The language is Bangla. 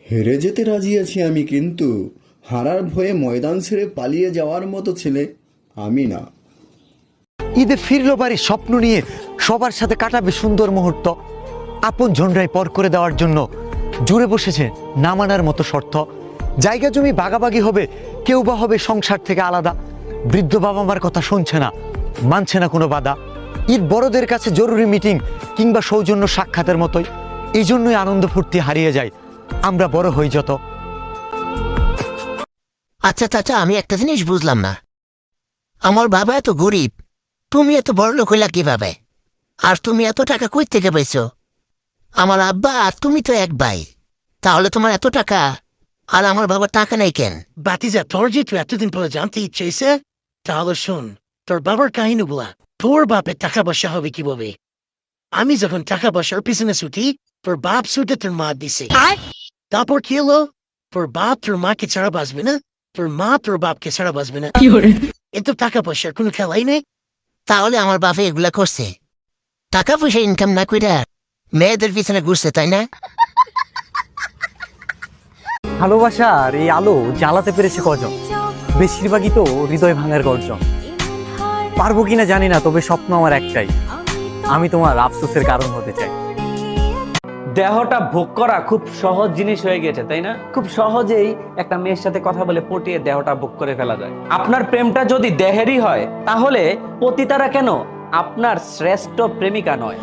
হেরে যেতে রাজি আছি আমি, কিন্তু হারার ভয়ে ময়দান ছেড়ে পালিয়ে যাওয়ার মতো ছেলে আমি না। ঈদে ফিরলো বাড়ির স্বপ্ন নিয়ে, সবার সাথে কাটাবে সুন্দর মুহূর্ত। আপন ঝন্ডায় পর করে দেওয়ার জন্য জুড়ে বসেছে না মানার মতো শর্ত। জায়গা জমি ভাগাভাগি হবে, কেউ বা হবে সংসার থেকে আলাদা। বৃদ্ধ বাবা মার কথা শুনছে না, মানছে না কোনো বাধা। ঈদ বড়দের কাছে জরুরি মিটিং কিংবা সৌজন্য সাক্ষাতের মতোই। এই জন্যই আনন্দ ফুর্তি হারিয়ে যায় আমরা বড় হই যত। আচ্ছা চাচা, আমি একটা জিনিস বুঝলাম না। আমার বাবা এত গরিব, তুমি এত বড় লোক হইলা কিভাবে? আর তুমি এত টাকা কই থেকে পাইছো? আমার আব্বা আর তুমি তো এক ভাই, তাহলে তোমার এত টাকা আর আমার বাবার টাকা নাই কেন? বাতিজা, তোর যেহেতু এতদিন পরে জানতে ইচ্ছে হয়েছে, তাহলে শোন, তোর বাবার কাহিনী বলা। তোর বাপের টাকা পয়সা হবে কিভাবে? আমি যখন টাকা পয়সার পিছনে ছুটি, তোর বাপ ছুটে তোর মা দিছে। তারপর কি হলো? তোর বাপ তোর মাকে ছাড়া বাঁচবে না, তোর মা তোর বাপকে ছাড়া বাঁচবে না। এত টাকা পয়সার কোনো খেলাই নেই। তাহলে আমার বাপে এগুলা করছে টাকা পয়সা ইনকাম না কইরা মেয়েদের পিছনে ঘুরছে, তাই না? ভালোবাসার এই আলো জ্বালাতে পেরেছে কজন, বেশিরভাগই তো হৃদয় ভাঙার গর্জন। পারবো কিনা জানি না, তবে স্বপ্ন আমার একটাই, আমি তোমার আফসোসের কারণ হতে চাই। দেহটা ভোগ করা খুব সহজ জিনিস হয়ে গেছে, তাই না? খুব সহজেই একটা মেয়ের সাথে কথা বলে পটিয়ে দেহটা ভোগ করে ফেলা যায়। আপনার প্রেমটা যদি দেহেরই হয়, তাহলে পতিতারা কেন আপনার শ্রেষ্ঠ প্রেমিকা নয়?